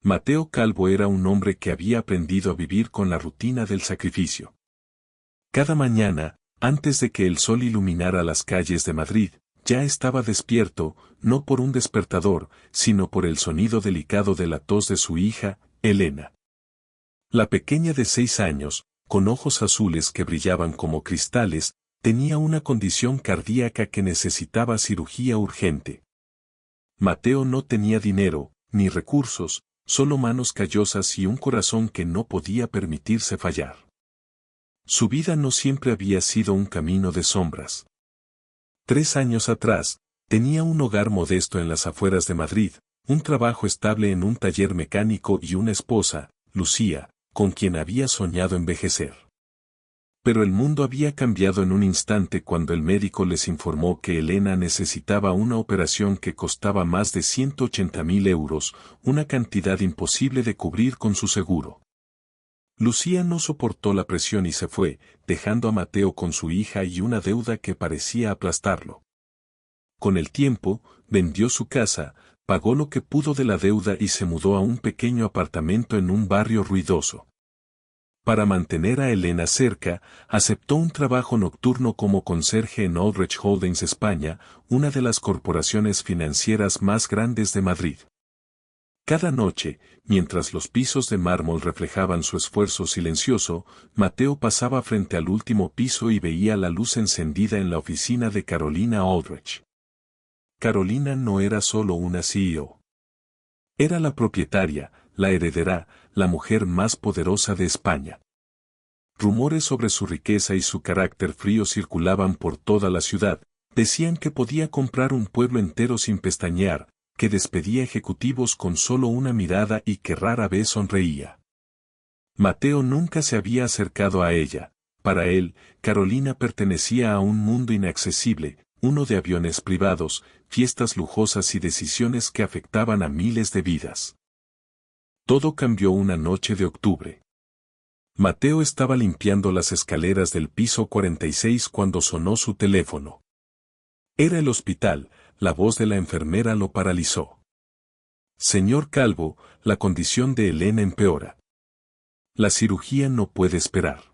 Mateo Calvo era un hombre que había aprendido a vivir con la rutina del sacrificio. Cada mañana, antes de que el sol iluminara las calles de Madrid, ya estaba despierto, no por un despertador, sino por el sonido delicado de la tos de su hija, Elena. La pequeña de 6 años, con ojos azules que brillaban como cristales, tenía una condición cardíaca que necesitaba cirugía urgente. Mateo no tenía dinero, ni recursos, solo manos callosas y un corazón que no podía permitirse fallar. Su vida no siempre había sido un camino de sombras. 3 años atrás, tenía un hogar modesto en las afueras de Madrid, un trabajo estable en un taller mecánico y una esposa, Lucía, con quien había soñado envejecer. Pero el mundo había cambiado en un instante cuando el médico les informó que Elena necesitaba una operación que costaba más de 180.000 euros, una cantidad imposible de cubrir con su seguro. Lucía no soportó la presión y se fue, dejando a Mateo con su hija y una deuda que parecía aplastarlo. Con el tiempo, vendió su casa, pagó lo que pudo de la deuda y se mudó a un pequeño apartamento en un barrio ruidoso. Para mantener a Elena cerca, aceptó un trabajo nocturno como conserje en Aldrich Holdings España, una de las corporaciones financieras más grandes de Madrid. Cada noche, mientras los pisos de mármol reflejaban su esfuerzo silencioso, Mateo pasaba frente al último piso y veía la luz encendida en la oficina de Carolina Aldrich. Carolina no era solo una CEO. Era la propietaria, la heredera, la mujer más poderosa de España. Rumores sobre su riqueza y su carácter frío circulaban por toda la ciudad, decían que podía comprar un pueblo entero sin pestañear, que despedía ejecutivos con solo una mirada y que rara vez sonreía. Mateo nunca se había acercado a ella. Para él, Carolina pertenecía a un mundo inaccesible, uno de aviones privados, fiestas lujosas y decisiones que afectaban a miles de vidas. Todo cambió una noche de octubre. Mateo estaba limpiando las escaleras del piso 46 cuando sonó su teléfono. Era el hospital, la voz de la enfermera lo paralizó. Señor Calvo, la condición de Elena empeora. La cirugía no puede esperar.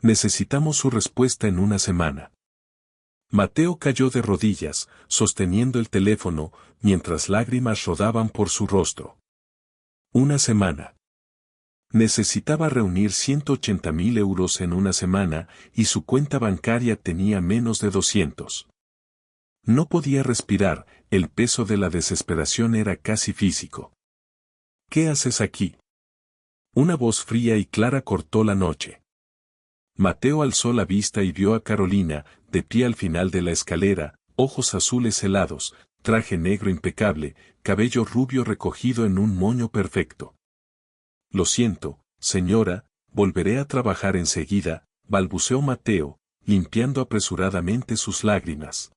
Necesitamos su respuesta en una semana. Mateo cayó de rodillas, sosteniendo el teléfono, mientras lágrimas rodaban por su rostro. Una semana. Necesitaba reunir 180.000 euros en una semana y su cuenta bancaria tenía menos de 200. No podía respirar, el peso de la desesperación era casi físico. ¿Qué haces aquí? Una voz fría y clara cortó la noche. Mateo alzó la vista y vio a Carolina, de pie al final de la escalera, ojos azules helados, traje negro impecable, cabello rubio recogido en un moño perfecto. Lo siento, señora, volveré a trabajar enseguida, balbuceó Mateo, limpiando apresuradamente sus lágrimas.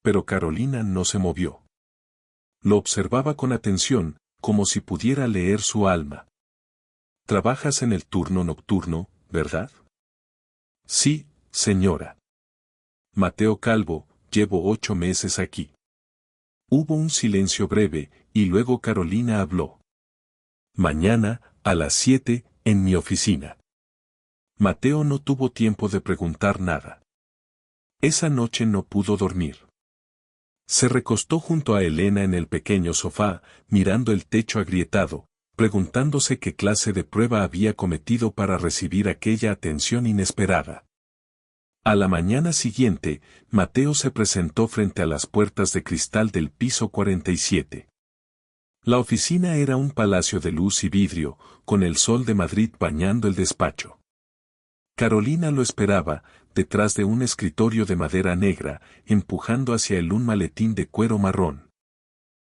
Pero Carolina no se movió. Lo observaba con atención, como si pudiera leer su alma. ¿Trabajas en el turno nocturno, verdad? Sí, señora. Mateo Calvo, llevo 8 meses aquí. Hubo un silencio breve, y luego Carolina habló. Mañana, a las 7, en mi oficina. Mateo no tuvo tiempo de preguntar nada. Esa noche no pudo dormir. Se recostó junto a Elena en el pequeño sofá, mirando el techo agrietado, preguntándose qué clase de prueba había cometido para recibir aquella atención inesperada. A la mañana siguiente, Mateo se presentó frente a las puertas de cristal del piso 47. La oficina era un palacio de luz y vidrio, con el sol de Madrid bañando el despacho. Carolina lo esperaba, detrás de un escritorio de madera negra, empujando hacia él un maletín de cuero marrón.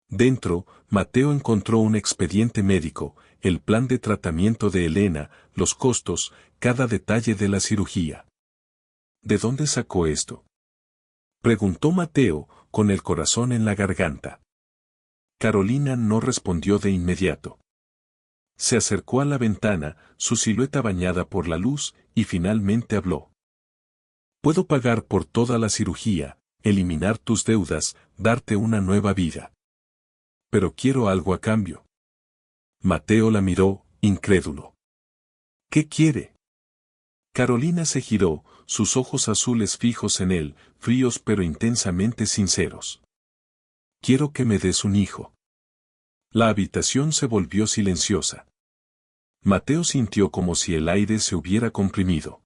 Dentro, Mateo encontró un expediente médico, el plan de tratamiento de Elena, los costos, cada detalle de la cirugía. ¿De dónde sacó esto?, preguntó Mateo, con el corazón en la garganta. Carolina no respondió de inmediato. Se acercó a la ventana, su silueta bañada por la luz, y finalmente habló. Puedo pagar por toda la cirugía, eliminar tus deudas, darte una nueva vida. Pero quiero algo a cambio. Mateo la miró, incrédulo. ¿Qué quiere? Carolina se giró, sus ojos azules fijos en él, fríos pero intensamente sinceros. Quiero que me des un hijo. La habitación se volvió silenciosa. Mateo sintió como si el aire se hubiera comprimido.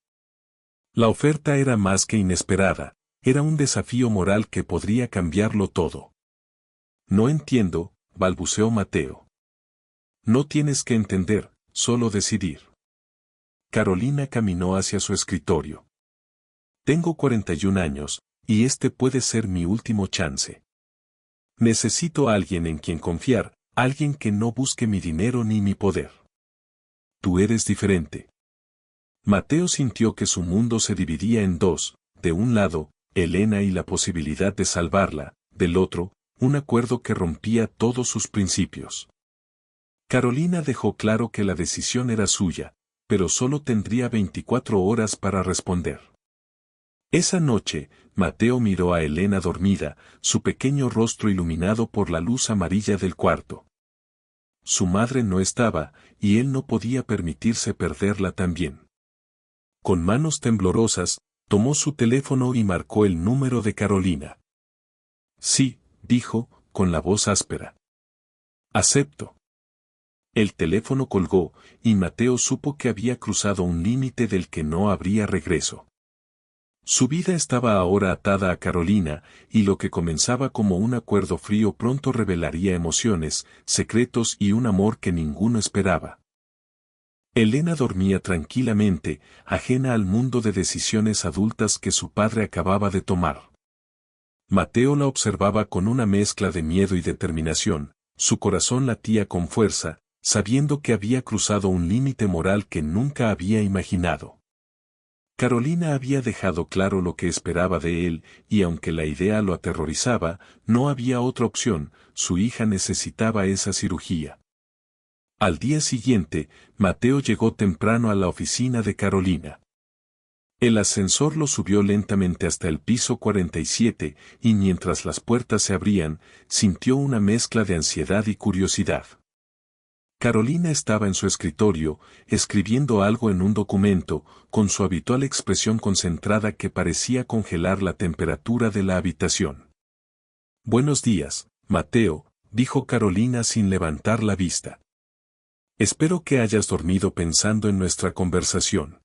La oferta era más que inesperada, era un desafío moral que podría cambiarlo todo. No entiendo, balbuceó Mateo. No tienes que entender, solo decidir. Carolina caminó hacia su escritorio. Tengo 41 años, y este puede ser mi último chance. Necesito a alguien en quien confiar, alguien que no busque mi dinero ni mi poder. Tú eres diferente. Mateo sintió que su mundo se dividía en dos, de un lado, Elena y la posibilidad de salvarla, del otro, un acuerdo que rompía todos sus principios. Carolina dejó claro que la decisión era suya, pero solo tendría 24 horas para responder. Esa noche, Mateo miró a Elena dormida, su pequeño rostro iluminado por la luz amarilla del cuarto. Su madre no estaba, y él no podía permitirse perderla también. Con manos temblorosas, tomó su teléfono y marcó el número de Carolina. Sí, dijo, con la voz áspera. Acepto. El teléfono colgó, y Mateo supo que había cruzado un límite del que no habría regreso. Su vida estaba ahora atada a Carolina, y lo que comenzaba como un acuerdo frío pronto revelaría emociones, secretos y un amor que ninguno esperaba. Elena dormía tranquilamente, ajena al mundo de decisiones adultas que su padre acababa de tomar. Mateo la observaba con una mezcla de miedo y determinación, su corazón latía con fuerza, sabiendo que había cruzado un límite moral que nunca había imaginado. Carolina había dejado claro lo que esperaba de él, y aunque la idea lo aterrorizaba, no había otra opción, su hija necesitaba esa cirugía. Al día siguiente, Mateo llegó temprano a la oficina de Carolina. El ascensor lo subió lentamente hasta el piso 47, y mientras las puertas se abrían, sintió una mezcla de ansiedad y curiosidad. Carolina estaba en su escritorio, escribiendo algo en un documento, con su habitual expresión concentrada que parecía congelar la temperatura de la habitación. Buenos días, Mateo, dijo Carolina sin levantar la vista. Espero que hayas dormido pensando en nuestra conversación.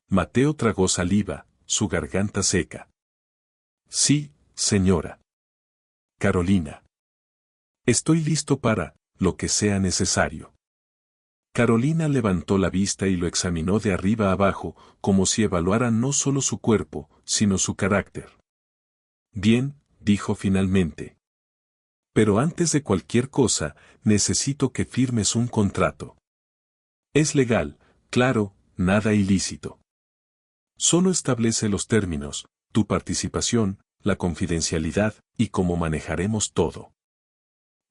Mateo tragó saliva, su garganta seca. Sí, señora. Carolina. Estoy listo para lo que sea necesario. Carolina levantó la vista y lo examinó de arriba abajo, como si evaluara no solo su cuerpo, sino su carácter. Bien, dijo finalmente. Pero antes de cualquier cosa, necesito que firmes un contrato. Es legal, claro, nada ilícito. Solo establece los términos, tu participación, la confidencialidad, y cómo manejaremos todo.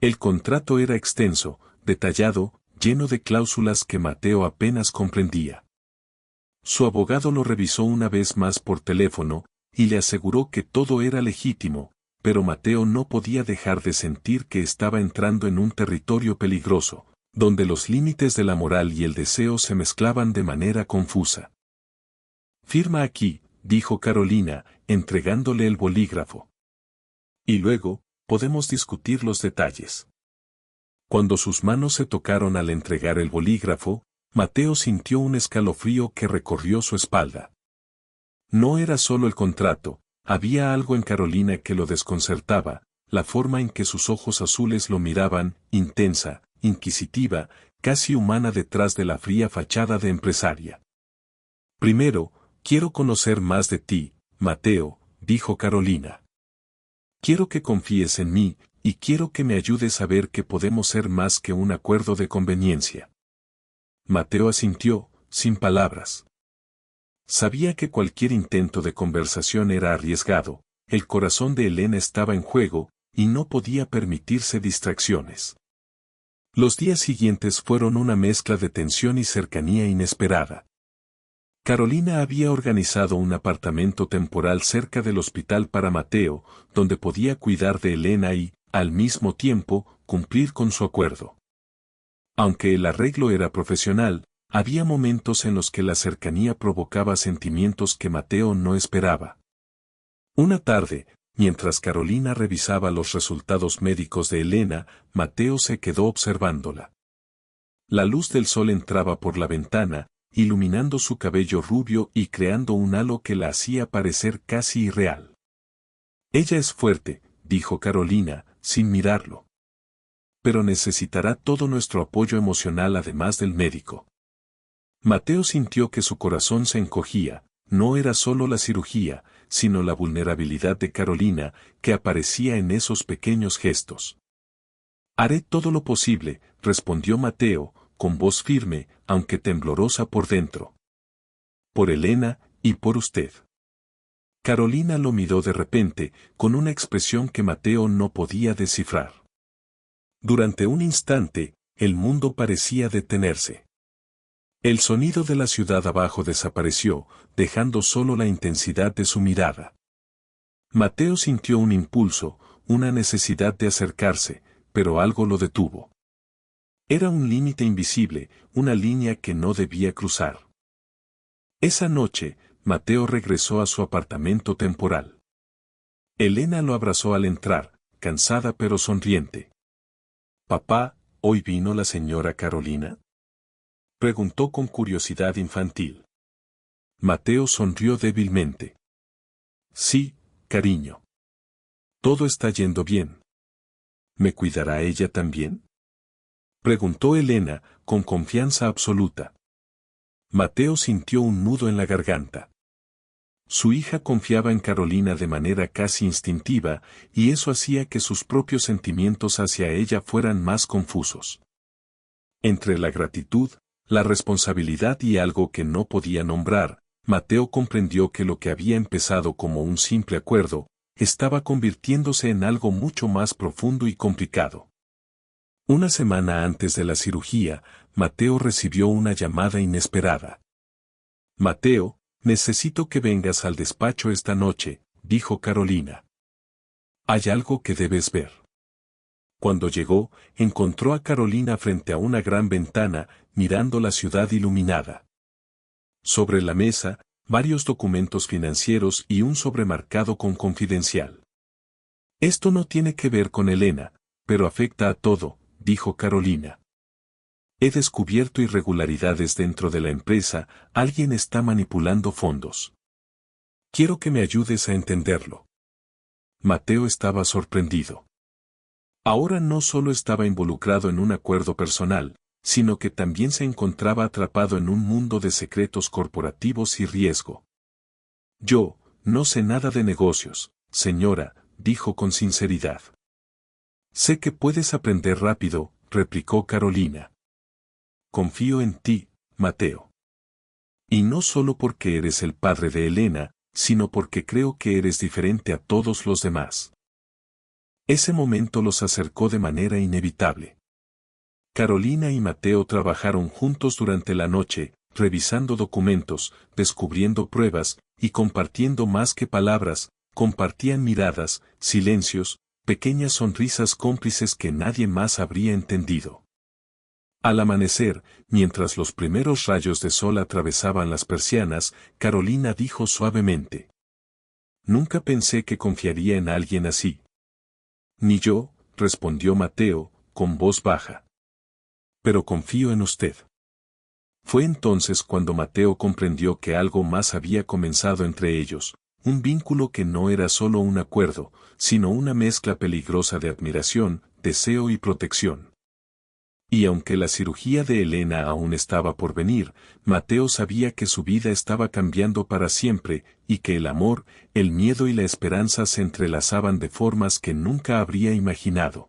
El contrato era extenso, detallado, lleno de cláusulas que Mateo apenas comprendía. Su abogado lo revisó una vez más por teléfono, y le aseguró que todo era legítimo, pero Mateo no podía dejar de sentir que estaba entrando en un territorio peligroso, donde los límites de la moral y el deseo se mezclaban de manera confusa. Firma aquí, dijo Carolina, entregándole el bolígrafo. Y luego, podemos discutir los detalles. Cuando sus manos se tocaron al entregar el bolígrafo, Mateo sintió un escalofrío que recorrió su espalda. No era solo el contrato, había algo en Carolina que lo desconcertaba, la forma en que sus ojos azules lo miraban, intensa, inquisitiva, casi humana detrás de la fría fachada de empresaria. Primero, quiero conocer más de ti, Mateo, dijo Carolina. Quiero que confíes en mí, y quiero que me ayudes a ver que podemos ser más que un acuerdo de conveniencia. Mateo asintió, sin palabras. Sabía que cualquier intento de conversación era arriesgado, el corazón de Elena estaba en juego, y no podía permitirse distracciones. Los días siguientes fueron una mezcla de tensión y cercanía inesperada. Carolina había organizado un apartamento temporal cerca del hospital para Mateo, donde podía cuidar de Elena y, al mismo tiempo, cumplir con su acuerdo. Aunque el arreglo era profesional, había momentos en los que la cercanía provocaba sentimientos que Mateo no esperaba. Una tarde, mientras Carolina revisaba los resultados médicos de Elena, Mateo se quedó observándola. La luz del sol entraba por la ventana, iluminando su cabello rubio y creando un halo que la hacía parecer casi irreal. Ella es fuerte, dijo Carolina, sin mirarlo. Pero necesitará todo nuestro apoyo emocional además del médico. Mateo sintió que su corazón se encogía, no era solo la cirugía, sino la vulnerabilidad de Carolina, que aparecía en esos pequeños gestos. Haré todo lo posible, respondió Mateo, con voz firme, aunque temblorosa por dentro. Por Elena, y por usted. Carolina lo miró de repente, con una expresión que Mateo no podía descifrar. Durante un instante, el mundo parecía detenerse. El sonido de la ciudad abajo desapareció, dejando solo la intensidad de su mirada. Mateo sintió un impulso, una necesidad de acercarse, pero algo lo detuvo. Era un límite invisible, una línea que no debía cruzar. Esa noche, Mateo regresó a su apartamento temporal. Elena lo abrazó al entrar, cansada pero sonriente. «Papá, ¿hoy vino la señora Carolina?», preguntó con curiosidad infantil. Mateo sonrió débilmente. «Sí, cariño. Todo está yendo bien». «¿Me cuidará ella también?», preguntó Elena, con confianza absoluta. Mateo sintió un nudo en la garganta. Su hija confiaba en Carolina de manera casi instintiva, y eso hacía que sus propios sentimientos hacia ella fueran más confusos. Entre la gratitud, la responsabilidad y algo que no podía nombrar, Mateo comprendió que lo que había empezado como un simple acuerdo, estaba convirtiéndose en algo mucho más profundo y complicado. Una semana antes de la cirugía, Mateo recibió una llamada inesperada. «Mateo, necesito que vengas al despacho esta noche», dijo Carolina. «Hay algo que debes ver». Cuando llegó, encontró a Carolina frente a una gran ventana, mirando la ciudad iluminada. Sobre la mesa, varios documentos financieros y un sobremarcado con confidencial. «Esto no tiene que ver con Elena, pero afecta a todo», dijo Carolina. «He descubierto irregularidades dentro de la empresa, alguien está manipulando fondos. Quiero que me ayudes a entenderlo». Mateo estaba sorprendido. Ahora no solo estaba involucrado en un acuerdo personal, sino que también se encontraba atrapado en un mundo de secretos corporativos y riesgo. «Yo, no sé nada de negocios, señora», dijo con sinceridad. «Sé que puedes aprender rápido», replicó Carolina. «Confío en ti, Mateo. Y no solo porque eres el padre de Elena, sino porque creo que eres diferente a todos los demás». Ese momento los acercó de manera inevitable. Carolina y Mateo trabajaron juntos durante la noche, revisando documentos, descubriendo pruebas, y compartiendo más que palabras, compartían miradas, silencios, pequeñas sonrisas cómplices que nadie más habría entendido. Al amanecer, mientras los primeros rayos de sol atravesaban las persianas, Carolina dijo suavemente: «Nunca pensé que confiaría en alguien así». «Ni yo», respondió Mateo, con voz baja. «Pero confío en usted». Fue entonces cuando Mateo comprendió que algo más había comenzado entre ellos, un vínculo que no era solo un acuerdo, sino una mezcla peligrosa de admiración, deseo y protección. Y aunque la cirugía de Elena aún estaba por venir, Mateo sabía que su vida estaba cambiando para siempre, y que el amor, el miedo y la esperanza se entrelazaban de formas que nunca habría imaginado.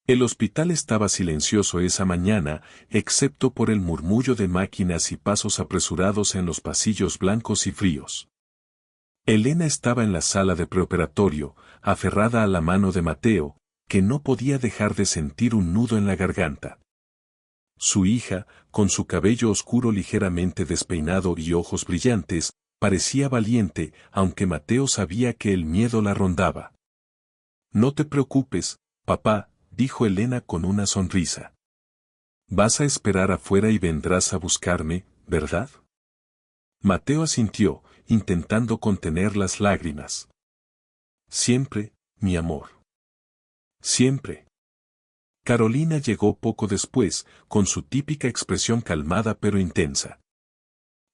El hospital estaba silencioso esa mañana, excepto por el murmullo de máquinas y pasos apresurados en los pasillos blancos y fríos. Elena estaba en la sala de preoperatorio, aferrada a la mano de Mateo, que no podía dejar de sentir un nudo en la garganta. Su hija, con su cabello oscuro ligeramente despeinado y ojos brillantes, parecía valiente, aunque Mateo sabía que el miedo la rondaba. «No te preocupes, papá», dijo Elena con una sonrisa. Vas a esperar afuera y vendrás a buscarme, ¿verdad? Mateo asintió, intentando contener las lágrimas. Siempre, mi amor. Siempre. Carolina llegó poco después, con su típica expresión calmada pero intensa.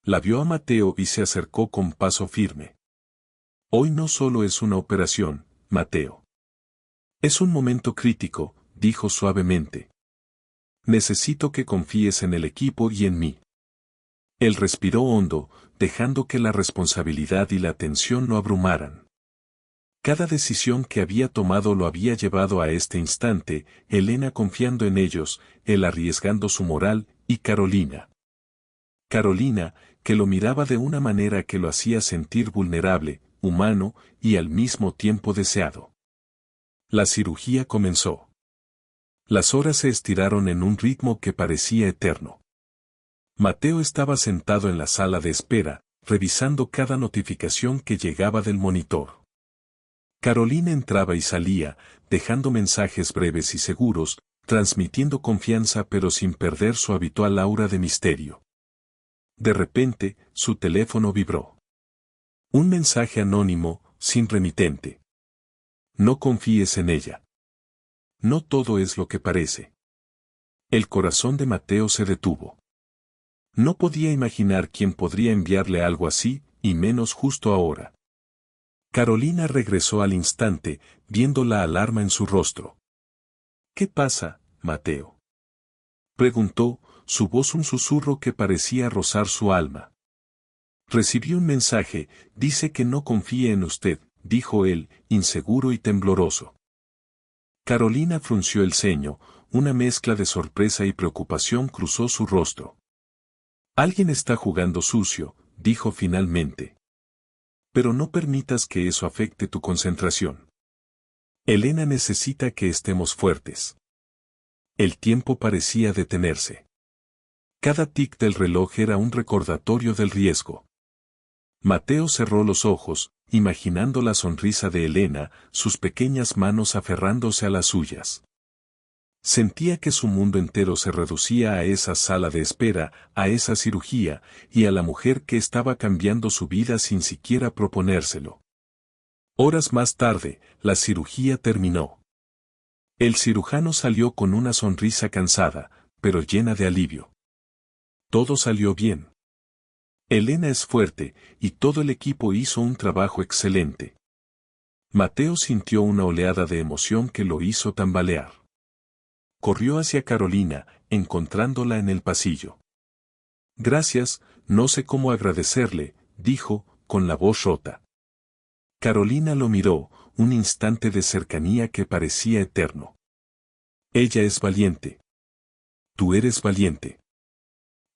La vio a Mateo y se acercó con paso firme. Hoy no solo es una operación, Mateo. Es un momento crítico, dijo suavemente. Necesito que confíes en el equipo y en mí. Él respiró hondo, dejando que la responsabilidad y la tensión lo abrumaran. Cada decisión que había tomado lo había llevado a este instante, Elena confiando en ellos, él arriesgando su moral, y Carolina. Carolina, que lo miraba de una manera que lo hacía sentir vulnerable, humano, y al mismo tiempo deseado. La cirugía comenzó. Las horas se estiraron en un ritmo que parecía eterno. Mateo estaba sentado en la sala de espera, revisando cada notificación que llegaba del monitor. Carolina entraba y salía, dejando mensajes breves y seguros, transmitiendo confianza pero sin perder su habitual aura de misterio. De repente, su teléfono vibró. Un mensaje anónimo, sin remitente. No confíes en ella. No todo es lo que parece. El corazón de Mateo se detuvo. No podía imaginar quién podría enviarle algo así, y menos justo ahora. Carolina regresó al instante, viendo la alarma en su rostro. ¿Qué pasa, Mateo? Preguntó, su voz un susurro que parecía rozar su alma. Recibí un mensaje, dice que no confíe en usted, dijo él, inseguro y tembloroso. Carolina frunció el ceño, una mezcla de sorpresa y preocupación cruzó su rostro. Alguien está jugando sucio, dijo finalmente. Pero no permitas que eso afecte tu concentración. Elena necesita que estemos fuertes. El tiempo parecía detenerse. Cada tic del reloj era un recordatorio del riesgo. Mateo cerró los ojos, imaginando la sonrisa de Elena, sus pequeñas manos aferrándose a las suyas. Sentía que su mundo entero se reducía a esa sala de espera, a esa cirugía, y a la mujer que estaba cambiando su vida sin siquiera proponérselo. Horas más tarde, la cirugía terminó. El cirujano salió con una sonrisa cansada, pero llena de alivio. Todo salió bien. Elena es fuerte, y todo el equipo hizo un trabajo excelente. Mateo sintió una oleada de emoción que lo hizo tambalear. Corrió hacia Carolina, encontrándola en el pasillo. Gracias, no sé cómo agradecerle, dijo, con la voz rota. Carolina lo miró, un instante de cercanía que parecía eterno. Ella es valiente. Tú eres valiente.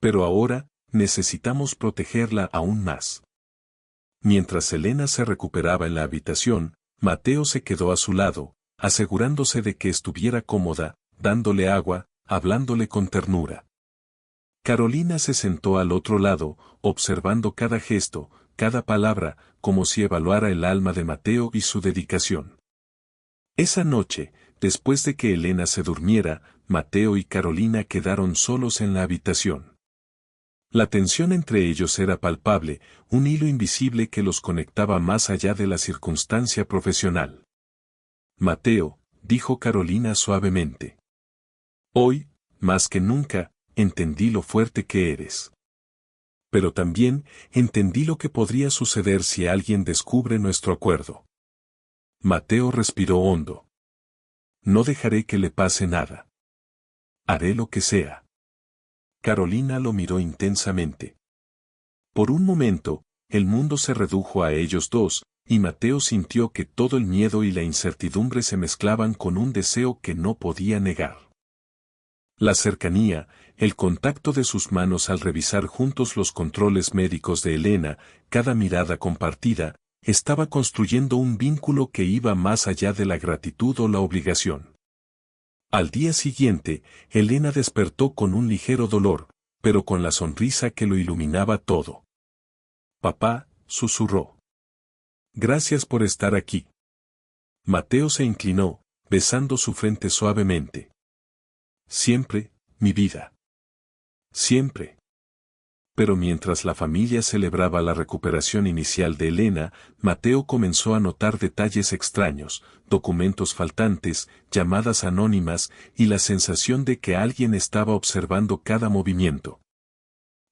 Pero ahora, necesitamos protegerla aún más. Mientras Elena se recuperaba en la habitación, Mateo se quedó a su lado, asegurándose de que estuviera cómoda, dándole agua, hablándole con ternura. Carolina se sentó al otro lado, observando cada gesto, cada palabra, como si evaluara el alma de Mateo y su dedicación. Esa noche, después de que Elena se durmiera, Mateo y Carolina quedaron solos en la habitación. La tensión entre ellos era palpable, un hilo invisible que los conectaba más allá de la circunstancia profesional. Mateo, dijo Carolina suavemente. Hoy, más que nunca, entendí lo fuerte que eres. Pero también, entendí lo que podría suceder si alguien descubre nuestro acuerdo. Mateo respiró hondo. No dejaré que le pase nada. Haré lo que sea. Carolina lo miró intensamente. Por un momento, el mundo se redujo a ellos dos, y Mateo sintió que todo el miedo y la incertidumbre se mezclaban con un deseo que no podía negar. La cercanía, el contacto de sus manos al revisar juntos los controles médicos de Elena, cada mirada compartida, estaba construyendo un vínculo que iba más allá de la gratitud o la obligación. Al día siguiente, Elena despertó con un ligero dolor, pero con la sonrisa que lo iluminaba todo. Papá, susurró. Gracias por estar aquí. Mateo se inclinó, besando su frente suavemente. Siempre, mi vida. Siempre. Pero mientras la familia celebraba la recuperación inicial de Elena, Mateo comenzó a notar detalles extraños, documentos faltantes, llamadas anónimas y la sensación de que alguien estaba observando cada movimiento.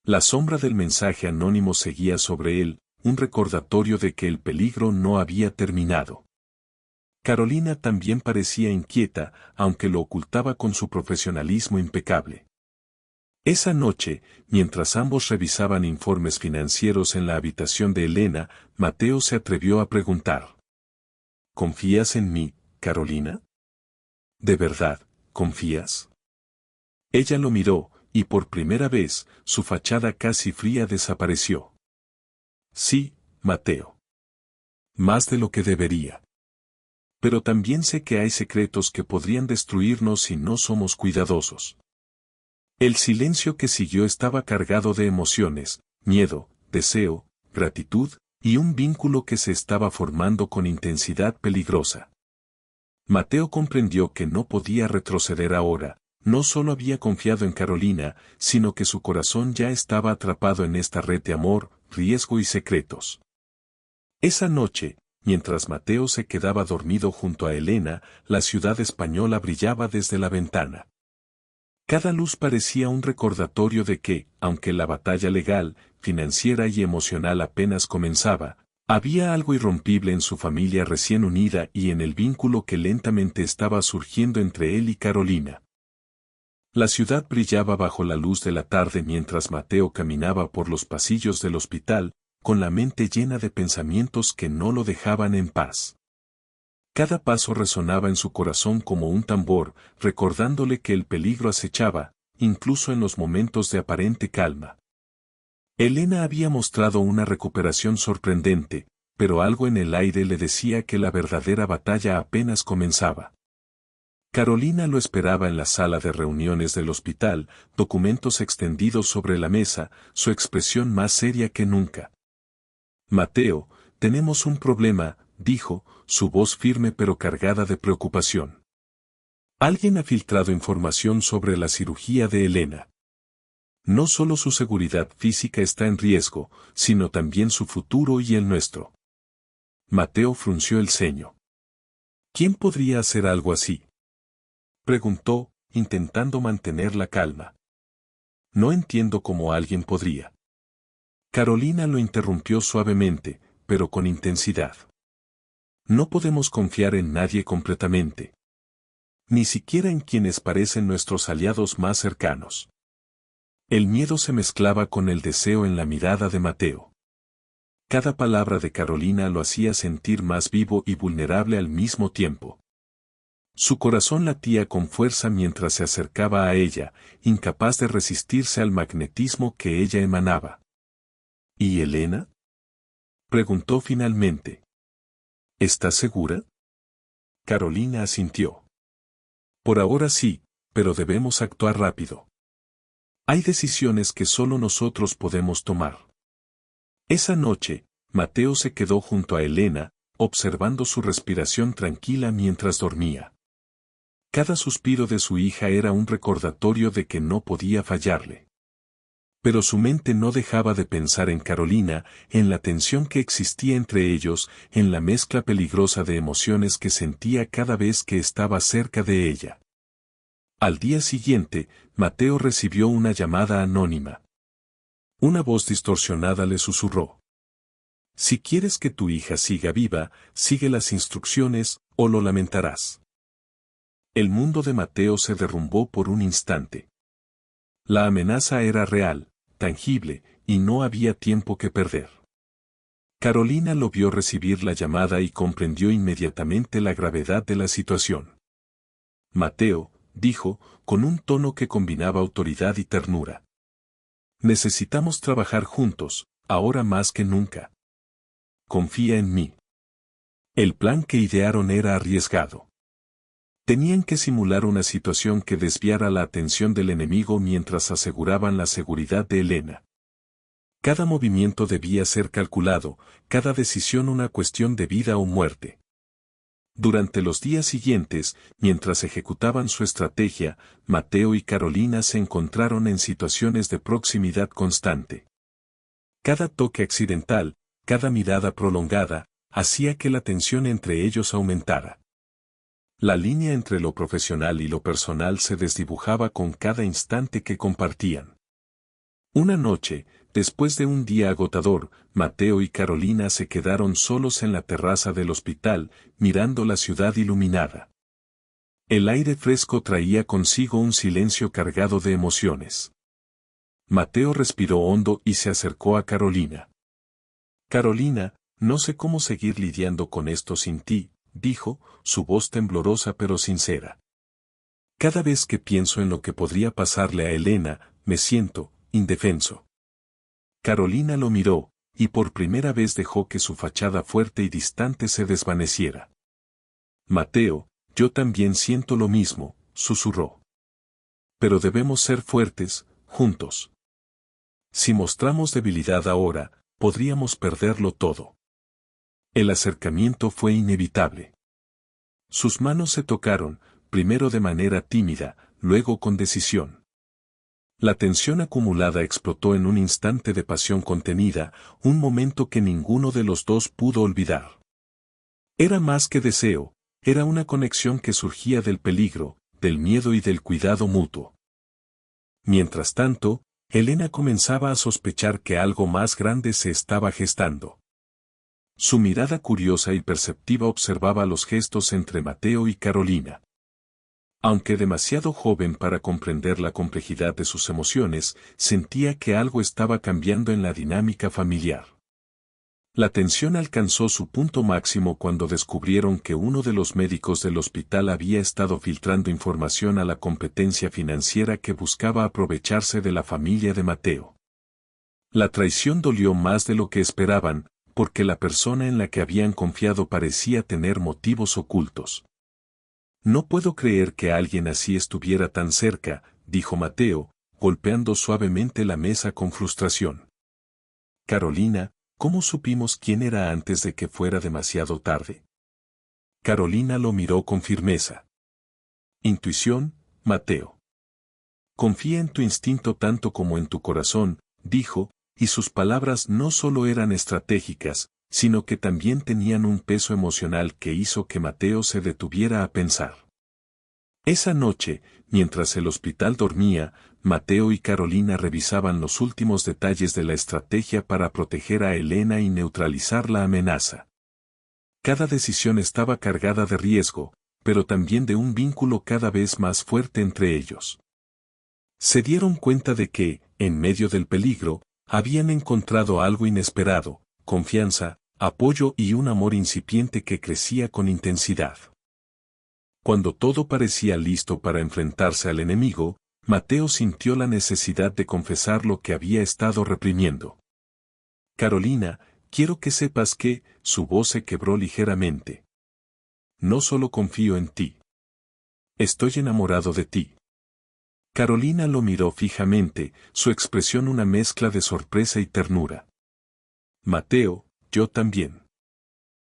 La sombra del mensaje anónimo seguía sobre él, un recordatorio de que el peligro no había terminado. Carolina también parecía inquieta, aunque lo ocultaba con su profesionalismo impecable. Esa noche, mientras ambos revisaban informes financieros en la habitación de Elena, Mateo se atrevió a preguntar: ¿Confías en mí, Carolina? ¿De verdad, confías? Ella lo miró, y por primera vez, su fachada casi fría desapareció. Sí, Mateo. Más de lo que debería. Pero también sé que hay secretos que podrían destruirnos si no somos cuidadosos. El silencio que siguió estaba cargado de emociones, miedo, deseo, gratitud, y un vínculo que se estaba formando con intensidad peligrosa. Mateo comprendió que no podía retroceder ahora, no solo había confiado en Carolina, sino que su corazón ya estaba atrapado en esta red de amor, riesgo y secretos. Esa noche, mientras Mateo se quedaba dormido junto a Elena, la ciudad española brillaba desde la ventana. Cada luz parecía un recordatorio de que, aunque la batalla legal, financiera y emocional apenas comenzaba, había algo irrompible en su familia recién unida y en el vínculo que lentamente estaba surgiendo entre él y Carolina. La ciudad brillaba bajo la luz de la tarde mientras Mateo caminaba por los pasillos del hospital, con la mente llena de pensamientos que no lo dejaban en paz. Cada paso resonaba en su corazón como un tambor, recordándole que el peligro acechaba, incluso en los momentos de aparente calma. Elena había mostrado una recuperación sorprendente, pero algo en el aire le decía que la verdadera batalla apenas comenzaba. Carolina lo esperaba en la sala de reuniones del hospital, documentos extendidos sobre la mesa, su expresión más seria que nunca. Mateo, tenemos un problema, dijo, su voz firme pero cargada de preocupación. Alguien ha filtrado información sobre la cirugía de Elena. No solo su seguridad física está en riesgo, sino también su futuro y el nuestro. Mateo frunció el ceño. ¿Quién podría hacer algo así?, preguntó, intentando mantener la calma. No entiendo cómo alguien podría. Carolina lo interrumpió suavemente, pero con intensidad. No podemos confiar en nadie completamente. Ni siquiera en quienes parecen nuestros aliados más cercanos. El miedo se mezclaba con el deseo en la mirada de Mateo. Cada palabra de Carolina lo hacía sentir más vivo y vulnerable al mismo tiempo. Su corazón latía con fuerza mientras se acercaba a ella, incapaz de resistirse al magnetismo que ella emanaba. ¿Y Elena?, preguntó finalmente. ¿Estás segura? Carolina asintió. Por ahora sí, pero debemos actuar rápido. Hay decisiones que solo nosotros podemos tomar. Esa noche, Mateo se quedó junto a Elena, observando su respiración tranquila mientras dormía. Cada suspiro de su hija era un recordatorio de que no podía fallarle. Pero su mente no dejaba de pensar en Carolina, en la tensión que existía entre ellos, en la mezcla peligrosa de emociones que sentía cada vez que estaba cerca de ella. Al día siguiente, Mateo recibió una llamada anónima. Una voz distorsionada le susurró: si quieres que tu hija siga viva, sigue las instrucciones, o lo lamentarás. El mundo de Mateo se derrumbó por un instante. La amenaza era real, tangible, y no había tiempo que perder. Carolina lo vio recibir la llamada y comprendió inmediatamente la gravedad de la situación. Mateo, dijo, con un tono que combinaba autoridad y ternura. Necesitamos trabajar juntos, ahora más que nunca. Confía en mí. El plan que idearon era arriesgado. Tenían que simular una situación que desviara la atención del enemigo mientras aseguraban la seguridad de Elena. Cada movimiento debía ser calculado, cada decisión una cuestión de vida o muerte. Durante los días siguientes, mientras ejecutaban su estrategia, Mateo y Carolina se encontraron en situaciones de proximidad constante. Cada toque accidental, cada mirada prolongada, hacía que la tensión entre ellos aumentara. La línea entre lo profesional y lo personal se desdibujaba con cada instante que compartían. Una noche, después de un día agotador, Mateo y Carolina se quedaron solos en la terraza del hospital, mirando la ciudad iluminada. El aire fresco traía consigo un silencio cargado de emociones. Mateo respiró hondo y se acercó a Carolina. Carolina, no sé cómo seguir lidiando con esto sin ti, dijo, su voz temblorosa pero sincera. Cada vez que pienso en lo que podría pasarle a Elena, me siento indefenso. Carolina lo miró, y por primera vez dejó que su fachada fuerte y distante se desvaneciera. Mateo, yo también siento lo mismo, susurró. Pero debemos ser fuertes, juntos. Si mostramos debilidad ahora, podríamos perderlo todo. El acercamiento fue inevitable. Sus manos se tocaron, primero de manera tímida, luego con decisión. La tensión acumulada explotó en un instante de pasión contenida, un momento que ninguno de los dos pudo olvidar. Era más que deseo, era una conexión que surgía del peligro, del miedo y del cuidado mutuo. Mientras tanto, Elena comenzaba a sospechar que algo más grande se estaba gestando. Su mirada curiosa y perceptiva observaba los gestos entre Mateo y Carolina. Aunque demasiado joven para comprender la complejidad de sus emociones, sentía que algo estaba cambiando en la dinámica familiar. La tensión alcanzó su punto máximo cuando descubrieron que uno de los médicos del hospital había estado filtrando información a la competencia financiera que buscaba aprovecharse de la familia de Mateo. La traición dolió más de lo que esperaban, porque la persona en la que habían confiado parecía tener motivos ocultos. No puedo creer que alguien así estuviera tan cerca, dijo Mateo, golpeando suavemente la mesa con frustración. Carolina, ¿cómo supimos quién era antes de que fuera demasiado tarde? Carolina lo miró con firmeza. Intuición, Mateo. Confía en tu instinto tanto como en tu corazón, dijo, y sus palabras no solo eran estratégicas, sino que también tenían un peso emocional que hizo que Mateo se detuviera a pensar. Esa noche, mientras el hospital dormía, Mateo y Carolina revisaban los últimos detalles de la estrategia para proteger a Elena y neutralizar la amenaza. Cada decisión estaba cargada de riesgo, pero también de un vínculo cada vez más fuerte entre ellos. Se dieron cuenta de que, en medio del peligro, habían encontrado algo inesperado, confianza, apoyo y un amor incipiente que crecía con intensidad. Cuando todo parecía listo para enfrentarse al enemigo, Mateo sintió la necesidad de confesar lo que había estado reprimiendo. Carolina, quiero que sepas que, su voz se quebró ligeramente. No solo confío en ti. Estoy enamorado de ti. Carolina lo miró fijamente, su expresión una mezcla de sorpresa y ternura. Mateo, yo también.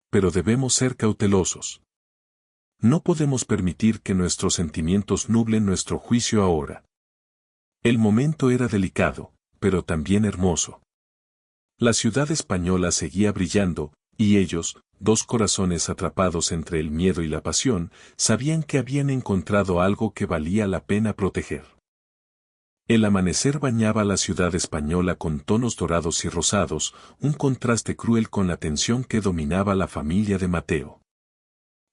Pero debemos ser cautelosos. No podemos permitir que nuestros sentimientos nublen nuestro juicio ahora. El momento era delicado, pero también hermoso. La ciudad española seguía brillando, y ellos, dos corazones atrapados entre el miedo y la pasión, sabían que habían encontrado algo que valía la pena proteger. El amanecer bañaba la ciudad española con tonos dorados y rosados, un contraste cruel con la tensión que dominaba la familia de Mateo.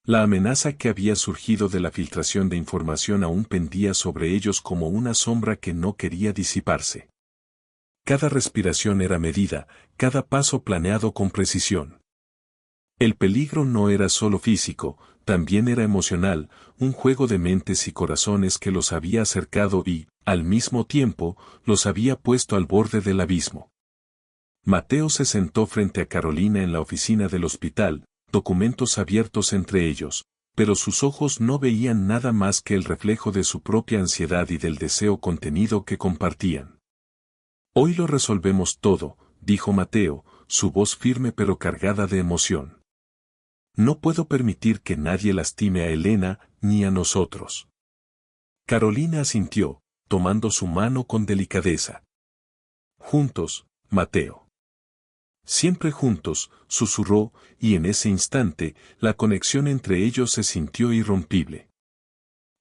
La amenaza que había surgido de la filtración de información aún pendía sobre ellos como una sombra que no quería disiparse. Cada respiración era medida, cada paso planeado con precisión. El peligro no era solo físico, también era emocional, un juego de mentes y corazones que los había acercado y, al mismo tiempo, los había puesto al borde del abismo. Mateo se sentó frente a Carolina en la oficina del hospital, documentos abiertos entre ellos, pero sus ojos no veían nada más que el reflejo de su propia ansiedad y del deseo contenido que compartían. Hoy lo resolvemos todo, dijo Mateo, su voz firme pero cargada de emoción. No puedo permitir que nadie lastime a Elena ni a nosotros. Carolina asintió, tomando su mano con delicadeza. Juntos, Mateo. Siempre juntos, susurró, y en ese instante, la conexión entre ellos se sintió irrompible.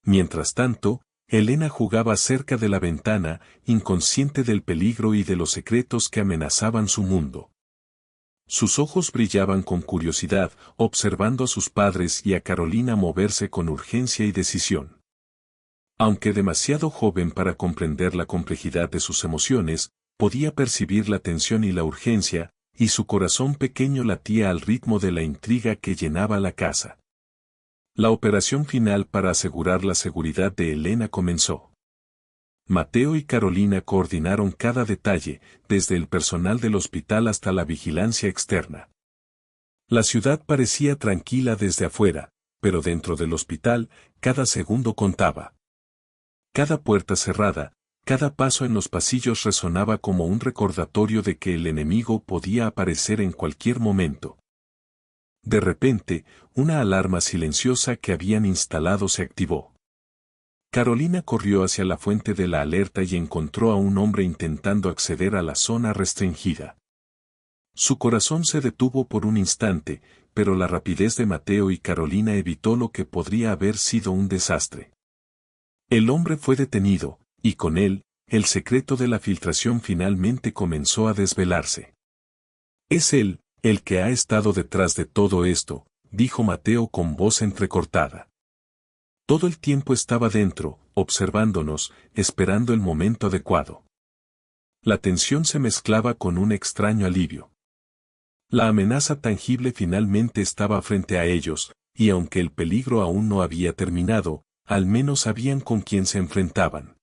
Mientras tanto, Elena jugaba cerca de la ventana, inconsciente del peligro y de los secretos que amenazaban su mundo. Sus ojos brillaban con curiosidad, observando a sus padres y a Carolina moverse con urgencia y decisión. Aunque demasiado joven para comprender la complejidad de sus emociones, podía percibir la tensión y la urgencia, y su corazón pequeño latía al ritmo de la intriga que llenaba la casa. La operación final para asegurar la seguridad de Elena comenzó. Mateo y Carolina coordinaron cada detalle, desde el personal del hospital hasta la vigilancia externa. La ciudad parecía tranquila desde afuera, pero dentro del hospital, cada segundo contaba. Cada puerta cerrada, cada paso en los pasillos resonaba como un recordatorio de que el enemigo podía aparecer en cualquier momento. De repente, una alarma silenciosa que habían instalado se activó. Carolina corrió hacia la fuente de la alerta y encontró a un hombre intentando acceder a la zona restringida. Su corazón se detuvo por un instante, pero la rapidez de Mateo y Carolina evitó lo que podría haber sido un desastre. El hombre fue detenido, y con él, el secreto de la filtración finalmente comenzó a desvelarse. Es él, el que ha estado detrás de todo esto, dijo Mateo con voz entrecortada. Todo el tiempo estaba dentro, observándonos, esperando el momento adecuado. La tensión se mezclaba con un extraño alivio. La amenaza tangible finalmente estaba frente a ellos, y aunque el peligro aún no había terminado, al menos sabían con quién se enfrentaban.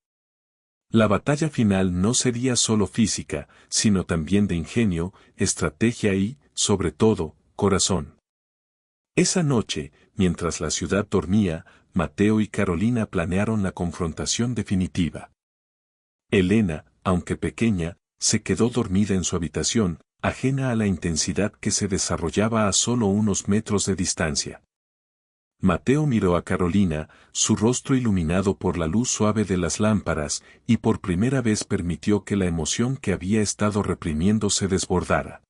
La batalla final no sería solo física, sino también de ingenio, estrategia y, sobre todo, corazón. Esa noche, mientras la ciudad dormía, Mateo y Carolina planearon la confrontación definitiva. Elena, aunque pequeña, se quedó dormida en su habitación, ajena a la intensidad que se desarrollaba a solo unos metros de distancia. Mateo miró a Carolina, su rostro iluminado por la luz suave de las lámparas, y por primera vez permitió que la emoción que había estado reprimiendo se desbordara.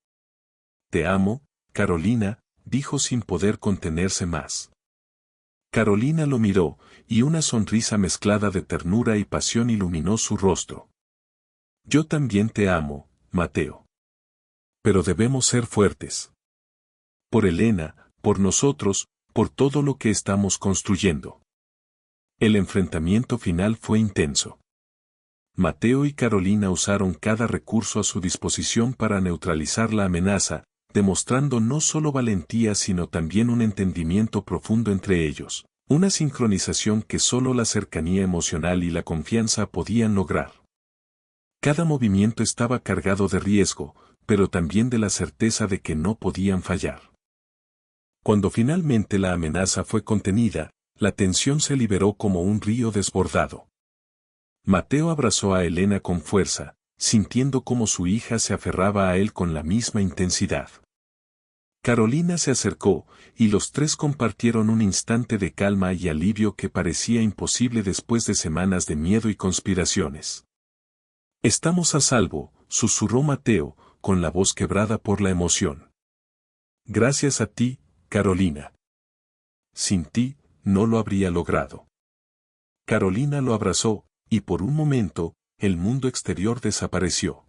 «Te amo, Carolina», dijo sin poder contenerse más. Carolina lo miró, y una sonrisa mezclada de ternura y pasión iluminó su rostro. «Yo también te amo, Mateo. Pero debemos ser fuertes. Por Elena, por nosotros, por todo lo que estamos construyendo». El enfrentamiento final fue intenso. Mateo y Carolina usaron cada recurso a su disposición para neutralizar la amenaza, demostrando no solo valentía sino también un entendimiento profundo entre ellos, una sincronización que solo la cercanía emocional y la confianza podían lograr. Cada movimiento estaba cargado de riesgo, pero también de la certeza de que no podían fallar. Cuando finalmente la amenaza fue contenida, la tensión se liberó como un río desbordado. Mateo abrazó a Elena con fuerza, sintiendo cómo su hija se aferraba a él con la misma intensidad. Carolina se acercó, y los tres compartieron un instante de calma y alivio que parecía imposible después de semanas de miedo y conspiraciones. «Estamos a salvo», susurró Mateo, con la voz quebrada por la emoción. «Gracias a ti, Carolina. Sin ti, no lo habría logrado». Carolina lo abrazó, y por un momento, el mundo exterior desapareció.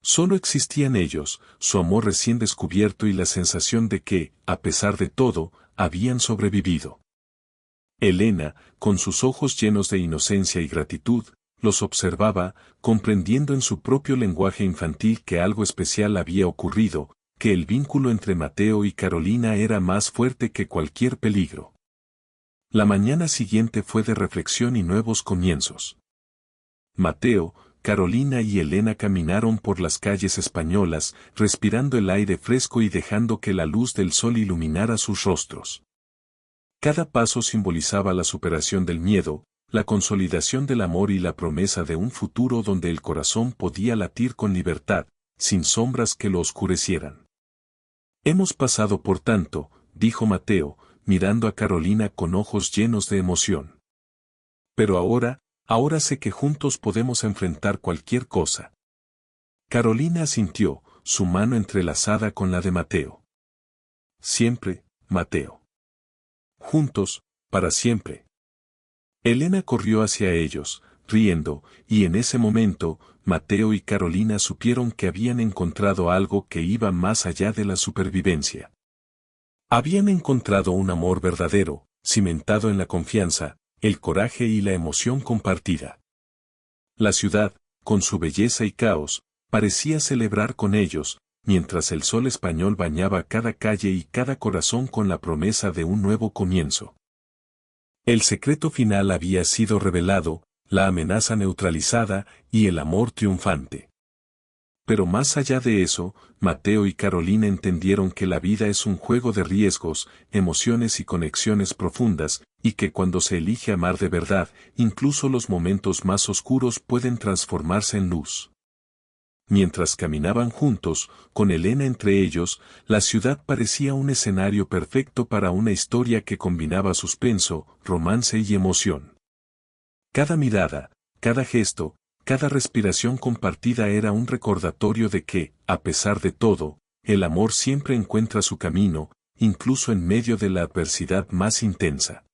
Solo existían ellos, su amor recién descubierto y la sensación de que, a pesar de todo, habían sobrevivido. Elena, con sus ojos llenos de inocencia y gratitud, los observaba, comprendiendo en su propio lenguaje infantil que algo especial había ocurrido, que el vínculo entre Mateo y Carolina era más fuerte que cualquier peligro. La mañana siguiente fue de reflexión y nuevos comienzos. Mateo, Carolina y Elena caminaron por las calles españolas, respirando el aire fresco y dejando que la luz del sol iluminara sus rostros. Cada paso simbolizaba la superación del miedo, la consolidación del amor y la promesa de un futuro donde el corazón podía latir con libertad, sin sombras que lo oscurecieran. «Hemos pasado por tanto», dijo Mateo, mirando a Carolina con ojos llenos de emoción. Pero ahora sé que juntos podemos enfrentar cualquier cosa. Carolina asintió, su mano entrelazada con la de Mateo. Siempre, Mateo. Juntos, para siempre. Elena corrió hacia ellos, riendo, y en ese momento, Mateo y Carolina supieron que habían encontrado algo que iba más allá de la supervivencia. Habían encontrado un amor verdadero, cimentado en la confianza, el coraje y la emoción compartida. La ciudad, con su belleza y caos, parecía celebrar con ellos, mientras el sol español bañaba cada calle y cada corazón con la promesa de un nuevo comienzo. El secreto final había sido revelado, la amenaza neutralizada y el amor triunfante. Pero más allá de eso, Mateo y Carolina entendieron que la vida es un juego de riesgos, emociones y conexiones profundas, y que cuando se elige amar de verdad, incluso los momentos más oscuros pueden transformarse en luz. Mientras caminaban juntos, con Elena entre ellos, la ciudad parecía un escenario perfecto para una historia que combinaba suspenso, romance y emoción. Cada mirada, cada gesto, cada respiración compartida era un recordatorio de que, a pesar de todo, el amor siempre encuentra su camino, incluso en medio de la adversidad más intensa.